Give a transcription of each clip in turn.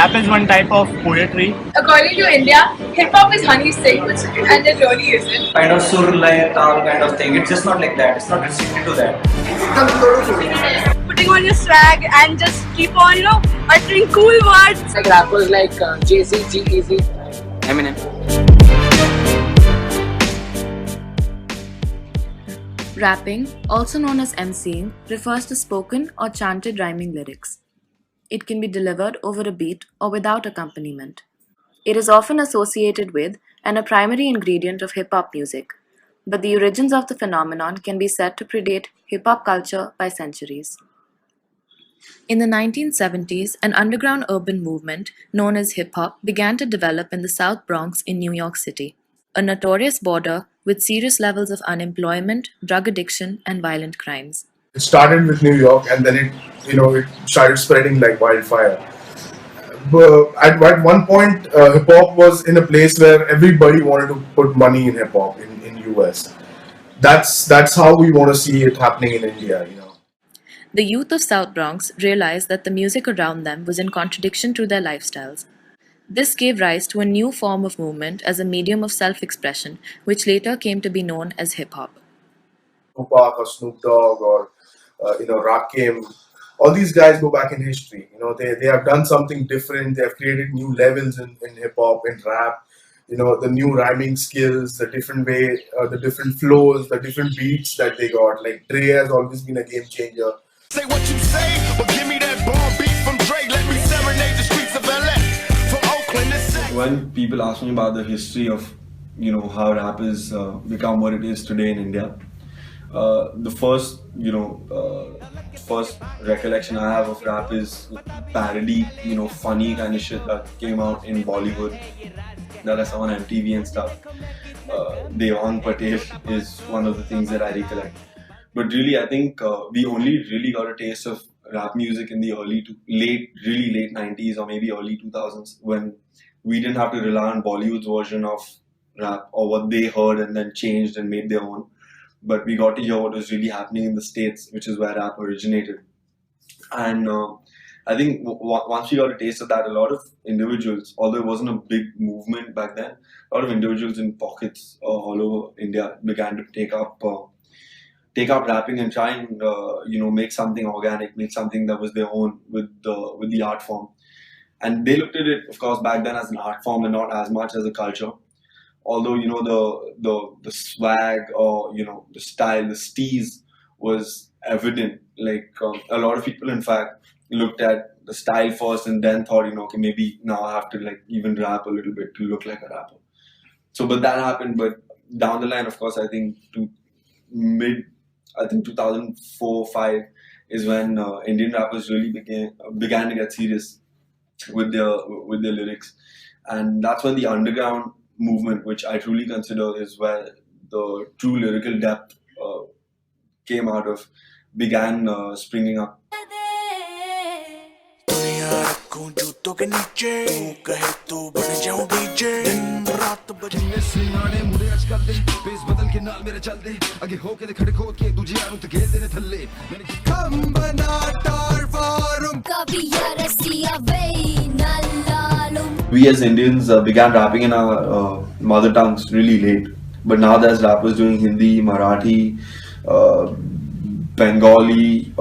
rap is one type of poetry. According to India, hip hop is honey sing, and it really isn't. Kind of sur, lay, tal kind of thing. It's just not like that. It's not restricted to that. Putting on your swag and just keep on, uttering cool words. Like rappers like Jay-Z, G-Eazy, Eminem. Rapping, also known as emceeing, refers to spoken or chanted rhyming lyrics. It can be delivered over a beat or without accompaniment. It is often associated with and a primary ingredient of hip hop music, but the origins of the phenomenon can be said to predate hip hop culture by centuries. In the 1970s, an underground urban movement known as hip hop began to develop in the South Bronx in New York City, a notorious border with serious levels of unemployment, drug addiction, and violent crimes. It started with New York, and then it started spreading like wildfire. But at one point, hip hop was in a place where everybody wanted to put money in hip hop in US. That's how we want to see it happening in India. The youth of South Bronx realized that the music around them was in contradiction to their lifestyles. This gave rise to a new form of movement as a medium of self-expression, which later came to be known as hip-hop. Tupac or Snoop Dogg or Rakim, all these guys go back in history. They have done something different. They have created new levels in hip hop, in rap. The new rhyming skills, the different way, the different flows, the different beats that they got. Like Dre has always been a game changer. Say what you say, but give me that bomb beat from Dre. Let me serenade the streets of LA. From Oakland to Sac. When people ask me about the history of, how rap has become what it is today in India, the first recollection I have of rap is parody, funny kind of shit that came out in Bollywood, that I saw on MTV and stuff. Devang Patel is one of the things that I recollect. But really, I think we only really got a taste of rap music in the late 90s or maybe early 2000s, when we didn't have to rely on Bollywood's version of rap or what they heard and then changed and made their own. But we got to hear what was really happening in the States, which is where rap originated. And I think once we got a taste of that, a lot of individuals, although it wasn't a big movement back then, a lot of individuals in pockets all over India began to take up rapping and try and make something organic, make something that was their own with the art form. And they looked at it, of course, back then as an art form and not as much as a culture. Although the swag or the style, the steez was evident. Like a lot of people, in fact, looked at the style first and then thought, okay, maybe now I have to even rap a little bit to look like a rapper. So, but that happened. But down the line, of course, I think 2004-05 is when Indian rappers really began to get serious with their lyrics, and that's when the underground movement, which I truly consider is where the true lyrical depth came out of, began springing up. We as Indians began rapping in our mother tongues really late, but now there's rappers doing Hindi, Marathi, Bengali,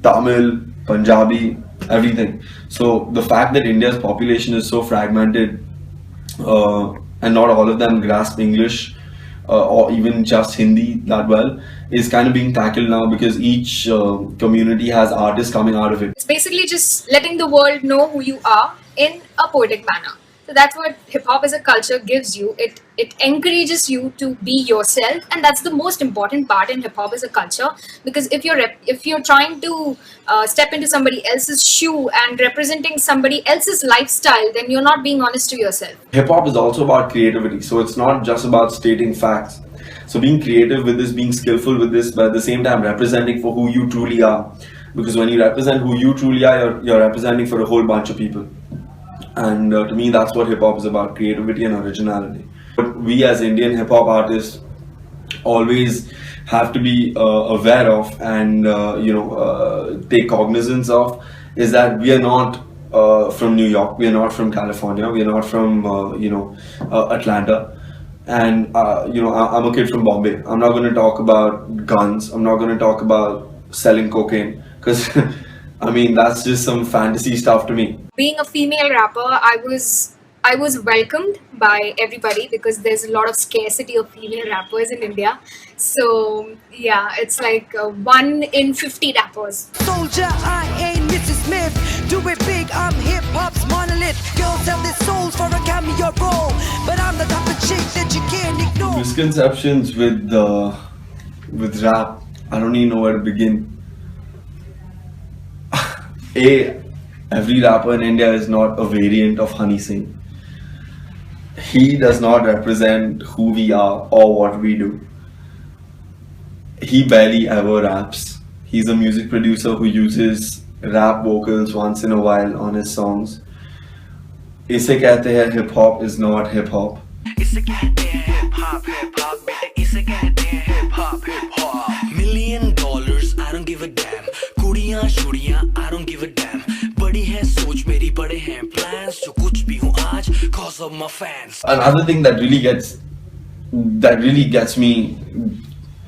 Tamil, Punjabi, everything. So the fact that India's population is so fragmented and not all of them grasp English or even just Hindi that well is kind of being tackled now, because each community has artists coming out of it. It's basically just letting the world know who you are in a poetic manner. So that's what hip hop as a culture gives you. It encourages you to be yourself, and that's the most important part in hip hop as a culture. Because if you're trying to step into somebody else's shoe and representing somebody else's lifestyle, then you're not being honest to yourself. Hip hop is also about creativity, so it's not just about stating facts. So being creative with this, being skillful with this, but at the same time representing for who you truly are. Because when you represent who you truly are, you're representing for a whole bunch of people. And to me, that's what hip hop is about: creativity and originality. But we as Indian hip hop artists always have to be aware of and take cognizance of is that we are not from New York. We are not from California. We are not from Atlanta. And I'm a kid from Bombay. I'm not going to talk about guns. I'm not going to talk about selling cocaine because I mean that's just some fantasy stuff to me. Being a female rapper, I was welcomed by everybody because there's a lot of scarcity of female rappers in India. So yeah, it's like 1 in 50 rappers. Soldier, I ain't Mrs. Smith. Do it big, I'm hip hop's monolith. Girls sell their souls for a cameo role, but I'm the type of chick that you can't ignore. Misconceptions with rap. I don't even know where to begin. Every rapper in India is not a variant of Honey Singh. He does not represent who we are or what we do. He barely ever raps. He's a music producer who uses rap vocals once in a while on his songs. इसे कहते हैं hip hop is not hip hop. इसे कहते हैं hip hop, बेटे इसे कहते हैं hip hop. $1 million, I don't give a damn. कुड़ियाँ शुड़ियाँ, I don't give a damn. बड़ी है सोच मेरी, बड़े हैं plans. जो कुछ भी हूँ आज, cause of my fans. Another thing that really gets me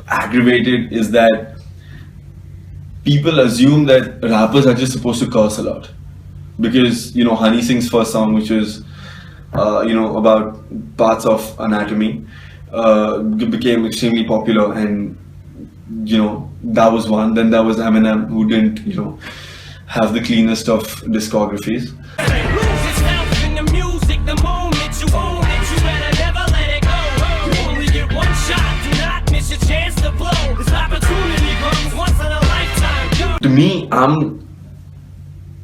aggravated is that people assume that rappers are just supposed to curse a lot. Because Honey Singh's first song, which was about parts of anatomy, became extremely popular, and that was one. Then there was Eminem, who didn't have the cleanest of discographies. To me, I'm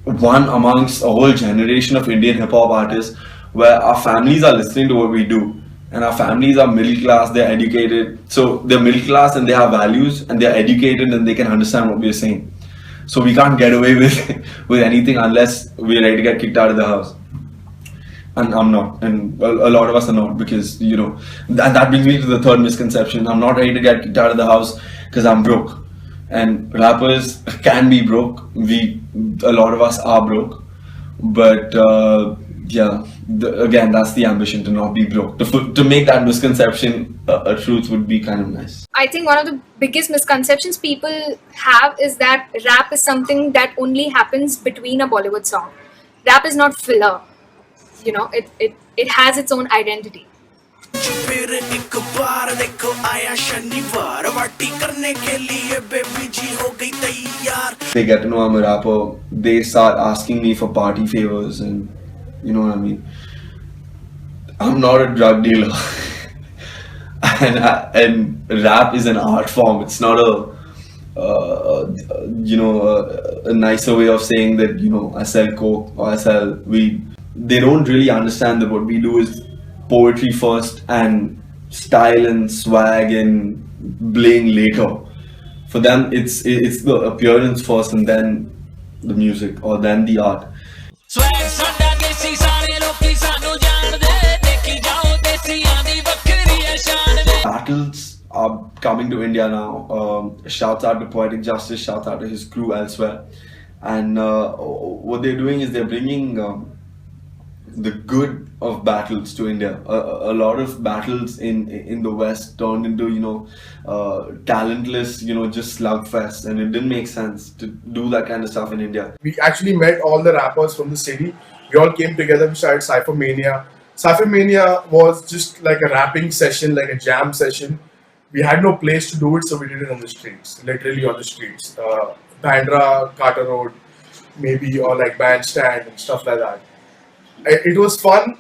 one amongst a whole generation of Indian hip hop artists where our families are listening to what we do, and our families are middle class, they're educated. So they're middle class and they have values and they're educated and they can understand what we're saying. So we can't get away with anything unless we're ready to get kicked out of the house. And I'm not, and a lot of us are not, because that brings me to the third misconception. I'm not ready to get kicked out of the house because I'm broke. And rappers can be broke. A lot of us are broke, but again, that's the ambition, to not be broke. To make that misconception a truth would be kind of nice. I think one of the biggest misconceptions people have is that rap is something that only happens between a Bollywood song. Rap is not filler. It has its own identity. They get to know I'm a rapper, they start asking me for party favors, and you know what I mean. I'm not a drug dealer, and rap is an art form. It's not a nicer way of saying that I sell coke or I sell weed. They don't really understand that what we do is poetry first and style and swag and bling later. For them, it's the appearance first and then the music, or then the art. Battles are coming to India now. Shouts out to Poetic Justice, shouts out to his crew elsewhere. And what they're doing is they're bringing the good of battles to India. A lot of battles in the West turned into talentless, just slugfest, and it didn't make sense to do that kind of stuff in India. We actually met all the rappers from the city. We all came together. We started Cypher Mania. Cypher Mania was just like a rapping session, like a jam session. We had no place to do it, so we did it on the streets, literally on the streets. Bandra, Carter Road, maybe, or like Bandstand and stuff like that. It was fun.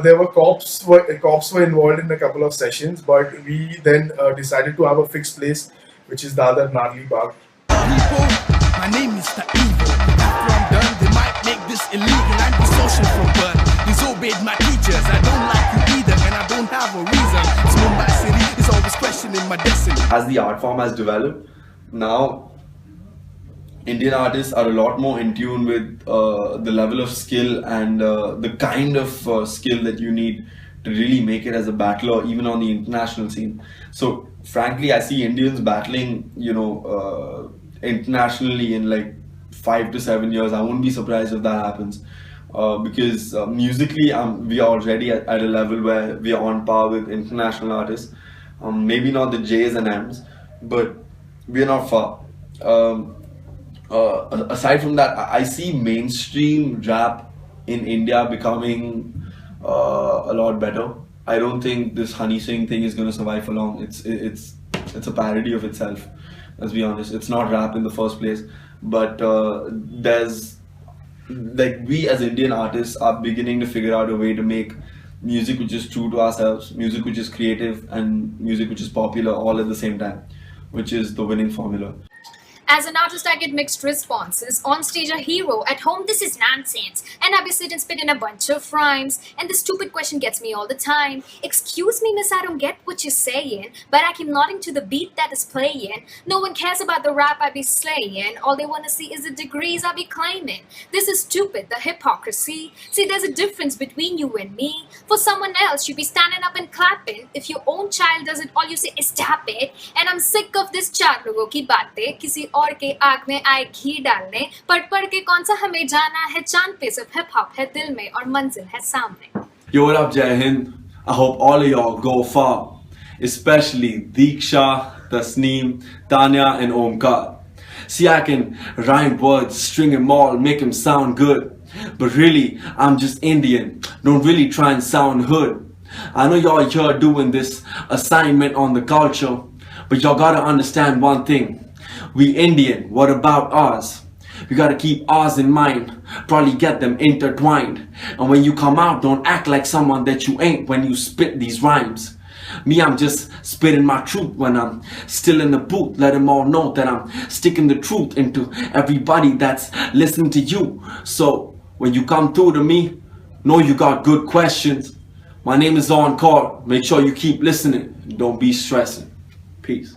There were cops were involved in a couple of sessions, but we then decided to have a fixed place, which is the other Narli Bagh. My name is the evil. After I'm done, they might make this illegal. I'm the social from birth. Disobeyed my teachers. I don't like you either, and I don't have a reason. It's Mumbai City is always questioning my destiny. As the art form has developed, now Indian artists are a lot more in tune with the level of skill and the kind of skill that you need to really make it as a battler, even on the international scene. So frankly, I see Indians battling, internationally in like 5 to 7 years. I wouldn't be surprised if that happens. Because musically, we are already at a level where we are on par with international artists. Maybe not the J's and M's, but we're not far. Aside from that, I see mainstream rap in India becoming a lot better. I don't think this Honey Singh thing is going to survive for long. It's a parody of itself. Let's be honest. It's not rap in the first place, but there's like we as Indian artists are beginning to figure out a way to make music which is true to ourselves, music which is creative, and music which is popular all at the same time, which is the winning formula. As an artist, I get mixed responses. On stage, a hero. At home, this is nonsense. And I be sitting spitting a bunch of rhymes. And the stupid question gets me all the time. Excuse me, miss, I don't get what you're saying. But I keep nodding to the beat that is playing. No one cares about the rap I be slaying. All they want to see is the degrees I be claiming. This is stupid, the hypocrisy. See, there's a difference between you and me. For someone else, you be standing up and clapping. If your own child does it, all you say is stop it. And I'm sick of this चार लोगों की बातें किसी और के आग में आए घी डालने पढ़ के कौन सा हमें जाना है चांद पे सिर्फ हिप हॉप है दिल में और मंजिल है सामने. Yo, what up, Jai Hind? I hope all of y'all go far, especially Deeksha, Tasneem, Tanya, and Omkar. See, I can rhyme words, string them all, make them sound good. But really, I'm just Indian, don't really try and sound hood. I know y'all here doing this assignment on the culture, but y'all gotta understand one thing. We Indian, what about ours? We gotta keep ours in mind, probably get them intertwined. And when you come out, don't act like someone that you ain't when you spit these rhymes. Me, I'm just spitting my truth when I'm still in the booth. Let them all know that I'm sticking the truth into everybody that's listening to you. So when you come through to me, know you got good questions. My name is Encore. Make sure you keep listening. Don't be stressing. Peace.